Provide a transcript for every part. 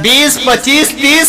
20, 25, 30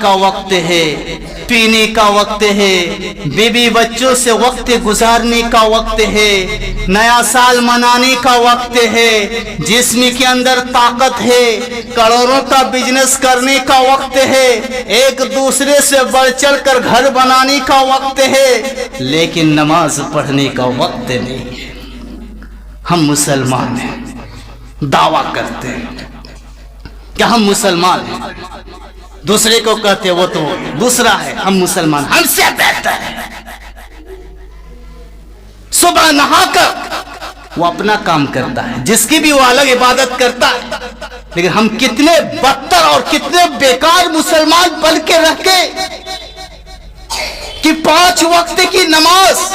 کا وقت ہے، پینے کا وقت ہے، بیوی بچوں سے وقت گزارنے کا وقت ہے، نیا سال منانے کا وقت ہے، جسم کے اندر طاقت ہے، کروڑوں کا بزنس کرنے کا وقت ہے، ایک دوسرے سے بڑھ چڑھ کر گھر بنانے کا وقت ہے، لیکن نماز پڑھنے کا وقت نہیں ہے۔ ہم مسلمان ہیں، دعویٰ کرتے ہیں کہ ہم مسلمان ہیں، دوسرے کو کہتے وہ تو دوسرا ہے، ہم مسلمان ہم سے بہتر ہے۔ صبح نہا کر وہ اپنا کام کرتا ہے، جس کی بھی وہ الگ عبادت کرتا ہے، لیکن ہم کتنے بدتر اور کتنے بیکار مسلمان بن کے رہ گئے کہ 5 وقت کی نماز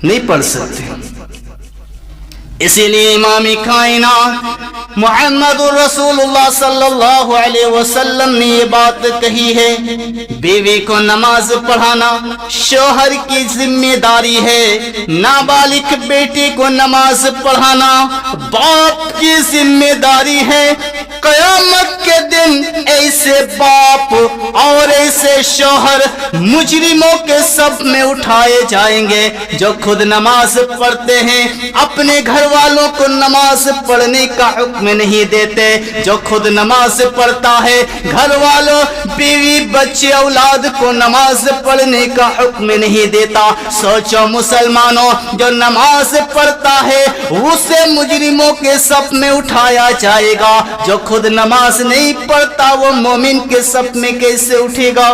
نہیں پڑھ سکتے۔ اسی لیے امام کائنات محمد رسول اللہ صلی اللہ علیہ وسلم نے یہ بات کہی ہے، بیوی کو نماز پڑھانا شوہر کی ذمہ داری ہے، نابالغ بیٹی کو نماز پڑھانا باپ کی ذمہ داری ہے۔ قیامت کے دن ایسے باپ اور ایسے شوہر مجرموں کے صف میں اٹھائے جائیں گے جو خود نماز پڑھتے ہیں، اپنے گھر والوں کو نماز پڑھنے کا حکم نہیں دیتے، جو خود نماز پڑھتا ہے گھر والوں بیوی بچے اولاد کو نماز پڑھنے کا حکم نہیں دیتا۔ سوچو مسلمانوں، جو نماز پڑھتا ہے اسے مجرموں کے صف میں اٹھایا جائے گا، جو خود نماز نہیں پڑھتا وہ مومن کے صف میں کیسے اٹھے گا؟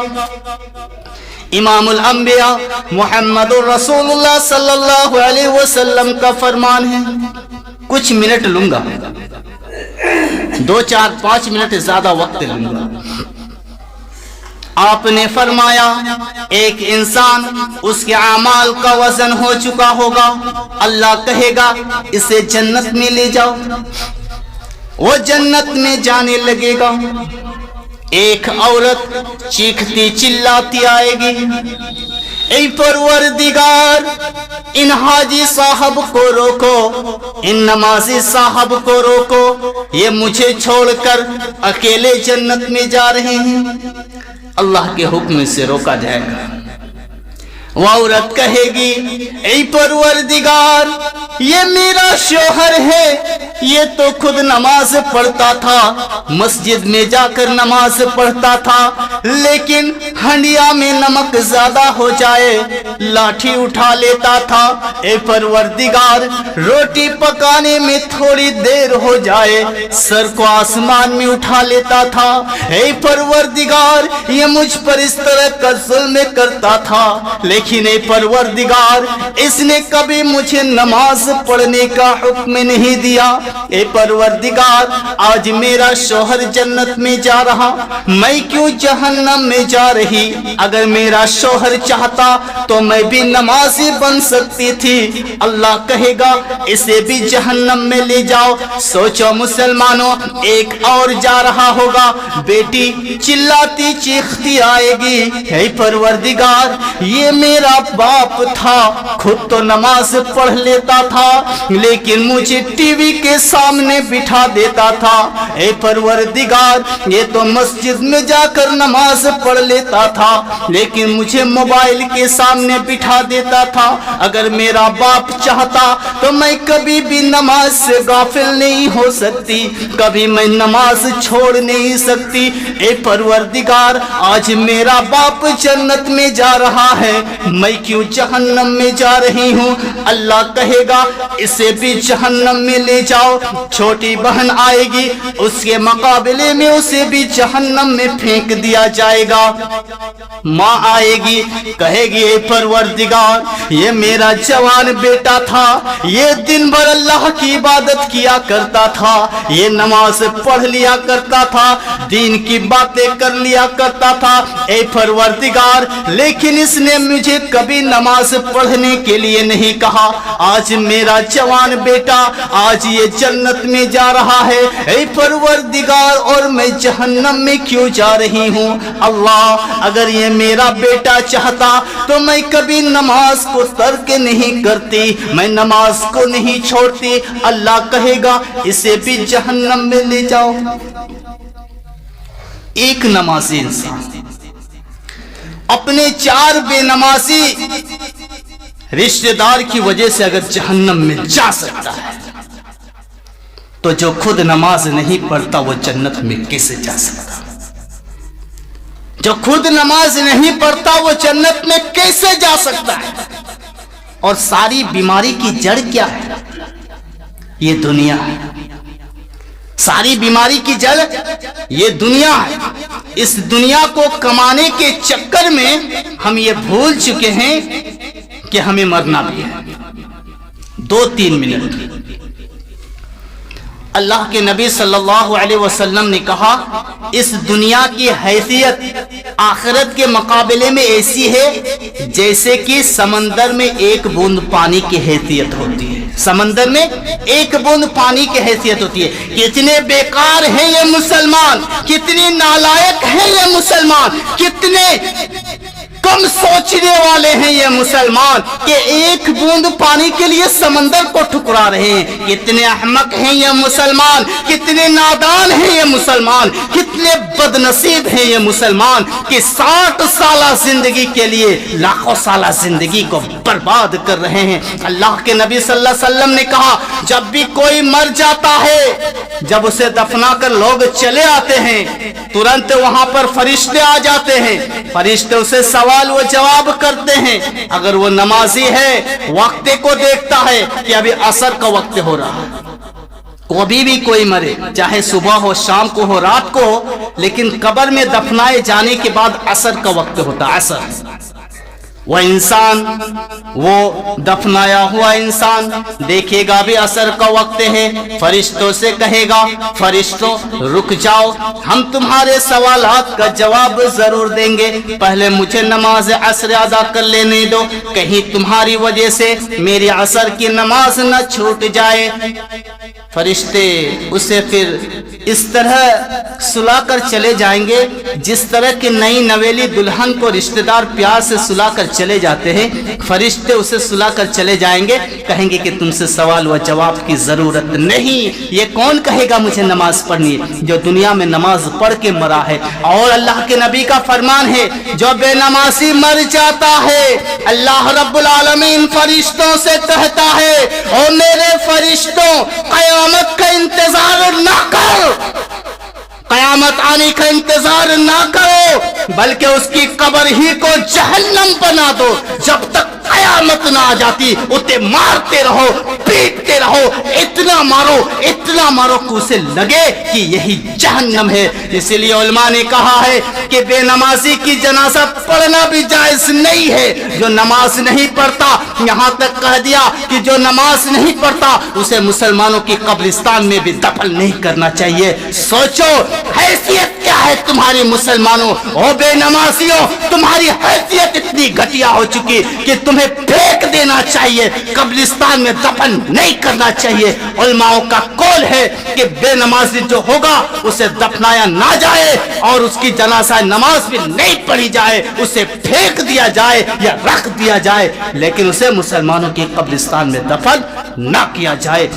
امام الانبیاء محمد رسول اللہ صلی اللہ علیہ وسلم کا فرمان ہے، کچھ منٹ لوں گا، 2 4 5 منٹ زیادہ وقت لوں گا۔ آپ نے فرمایا ایک انسان اس کے اعمال کا وزن ہو چکا ہوگا، اللہ کہے گا اسے جنت میں لے جاؤ، وہ جنت میں جانے لگے گا۔ ایک عورت چیختی چلاتی آئے گی، اے پروردگار ان حاجی صاحب کو روکو، ان نمازی صاحب کو روکو، یہ مجھے چھوڑ کر اکیلے جنت میں جا رہے ہیں۔ اللہ کے حکم سے روکا جائے گا۔ وہ عورت کہے گی اے پروردگار یہ میرا شوہر ہے، یہ تو خود نماز پڑھتا تھا، مسجد میں جا کر نماز پڑھتا تھا، لیکن ہنڈیا میں نمک زیادہ ہو جائے لاٹھی اٹھا لیتا تھا۔ اے پروردگار روٹی پکانے میں تھوڑی دیر ہو جائے سر کو آسمان میں اٹھا لیتا تھا۔ اے پروردگار یہ مجھ پر اس طرح کا ظلم کرتا تھا، لیکن اے پروردگار اس نے کبھی مجھے نماز پڑھنے کا حکم نہیں دیا۔ اے پروردگار آج میرا شوہر جنت میں جا رہا، میں کیوں جہنم میں جا رہی؟ اگر میرا شوہر چاہتا تو میں بھی نمازی بن سکتی تھی۔ اللہ کہے گا اسے بھی جہنم میں لے جاؤ۔ سوچو مسلمانوں، ایک اور جا رہا ہوگا، بیٹی چلاتی چیختی آئے گی، اے پروردگار یہ میرا باپ تھا، خود تو نماز پڑھ لیتا تھا لیکن مجھے ٹی وی کے سامنے بٹھا دیتا تھا۔ اے پروردگار یہ تو مسجد میں جا کر نماز پڑھ لیتا تھا لیکن مجھے موبائل کے سامنے بٹھا دیتا تھا۔ اگر میرا باپ چاہتا تو میں کبھی بھی نماز سے غافل نہیں ہو سکتی، کبھی میں نماز چھوڑ نہیں سکتی۔ اے پروردگار آج میرا باپ جنت میں جا رہا ہے، میں کیوں جہنم میں جا رہی ہوں؟ اللہ کہے گا اسے بھی جہنم میں لے جاؤ۔ چھوٹی بہن آئے گی، اس کے مقابلے میں اسے بھی جہنم میں پھینک دیا جائے گا۔ ماں آئے گی، کہے گی اے پروردگار یہ میرا جوان بیٹا تھا، یہ دن بھر اللہ کی عبادت کیا کرتا تھا، یہ نماز پڑھ لیا کرتا تھا، دین کی باتیں کر لیا کرتا تھا، اے پروردگار لیکن اس نے مجھے کبھی نماز پڑھنے کے لیے نہیں کہا۔ آج میرا جوان بیٹا آج یہ جنت میں جا رہا ہے، اے پروردگار اور میں جہنم میں کیوں جا رہی ہوں؟ اللہ اگر یہ میرا بیٹا چاہتا تو میں کبھی نماز کو ترک نہیں کرتی، میں نماز کو نہیں چھوڑتی۔ اللہ کہے گا اسے بھی جہنم میں لے جاؤ۔ ایک نمازی انسان اپنے 4 بے نمازی رشتہ دار کی وجہ سے اگر جہنم میں جا سکتا ہے تو جو خود نماز نہیں پڑھتا وہ جنت میں کیسے جا سکتا؟ جو خود نماز نہیں پڑھتا وہ جنت میں کیسے جا سکتا ہے؟ اور ساری بیماری کی جڑ کیا ہے؟ یہ دنیا ہے۔ ساری بیماری کی جڑ یہ دنیا ہے۔ اس دنیا کو کمانے کے چکر میں ہم یہ بھول چکے ہیں کہ ہمیں مرنا بھی ہے۔ 2-3 منٹ اللہ کے نبی صلی اللہ علیہ وسلم نے کہا اس دنیا کی حیثیت آخرت کے مقابلے میں ایسی ہے جیسے کہ سمندر میں ایک بوند پانی کی حیثیت ہوتی ہے۔ سمندر میں ایک بوند پانی کی حیثیت ہوتی ہے۔ کتنے بیکار ہیں یہ مسلمان، کتنے نالائق ہیں یہ مسلمان، کتنے کم سوچنے والے ہیں یہ مسلمان کہ ایک بوند پانی کے لیے سمندر کو ٹھکرا رہے ہیں۔ کتنے احمق ہیں یہ مسلمان، کتنے نادان ہیں یہ مسلمان، کتنے بد نصیب ہیں یہ مسلمان کہ 60 سالہ زندگی کے لیے لاکھوں سالہ زندگی کو برباد کر رہے ہیں۔ اللہ کے نبی صلی اللہ علیہ وسلم نے کہا جب بھی کوئی مر جاتا ہے، جب اسے دفنا کر لوگ چلے آتے ہیں، ترنت وہاں پر فرشتے آ جاتے ہیں۔ فرشتے اسے سوال و جواب کرتے ہیں۔ اگر وہ نمازی ہے وقت کو دیکھتا ہے کہ ابھی عصر کا وقت ہو رہا ہے۔ کبھی بھی کوئی مرے، چاہے صبح ہو، شام کو ہو، رات کو ہو، لیکن قبر میں دفنائے جانے کے بعد عصر کا وقت ہوتا ہے۔ عصر وہ انسان، وہ دفنایا ہوا انسان دیکھے گا بھی عصر کا وقت ہے، فرشتوں سے کہے گا فرشتوں رک جاؤ، ہم تمہارے سوالات کا جواب ضرور دیں گے، پہلے مجھے نماز عصر ادا کر لینے دو، کہیں تمہاری وجہ سے میری عصر کی نماز نہ چھوٹ جائے۔ فرشتے اسے پھر اس طرح سلا کر چلے جائیں گے جس طرح کہ نئی نویلی دلہن کو رشتہ دار پیار سے سلا کر چلے جاتے ہیں۔ فرشتے اسے سلا کر چلے جائیں گے، کہیں گے کہ تم سے سوال و جواب کی ضرورت نہیں۔ یہ کون کہے گا مجھے نماز پڑھنی ہے؟ جو دنیا میں نماز پڑھ کے مرا ہے۔ اور اللہ کے نبی کا فرمان ہے جو بے نمازی مر جاتا ہے اللہ رب العالمین فرشتوں سے کہتا ہے او میرے فرشتوں قیامت کا انتظار نہ کرو، قیامت آنے کا انتظار نہ کرو، بلکہ اس کی قبر ہی کو جہنم بنا دو، جب تک قیامت نہ آ جاتی اسے مارتے رہو، پیٹتے رہو، اتنا مارو کہ اسے لگے کہ یہی جہنم ہے۔ اسی لیے علماء نے کہا ہے کہ بے نمازی کی جنازہ پڑھنا بھی جائز نہیں ہے۔ جو نماز نہیں پڑھتا، یہاں تک کہہ دیا کہ جو نماز نہیں پڑھتا اسے مسلمانوں کی قبرستان میں بھی دفن نہیں کرنا چاہیے۔ سوچو حیثیت کیا ہے تمہاری مسلمانوں، او بے نمازیوں، تمہاری حیثیت اتنی گھٹیا ہو چکی کہ تمہیں پھینک دینا چاہیے، قبرستان میں دفن نہیں کرنا چاہیے۔ علماء کا قول ہے کہ بے نمازی جو ہوگا اسے دفنایا نہ جائے اور اس کی جنازہ نماز بھی نہیں پڑھی جائے، اسے پھینک دیا جائے یا رکھ دیا جائے، لیکن اسے مسلمانوں کی قبرستان میں دفن نہ کیا جائے۔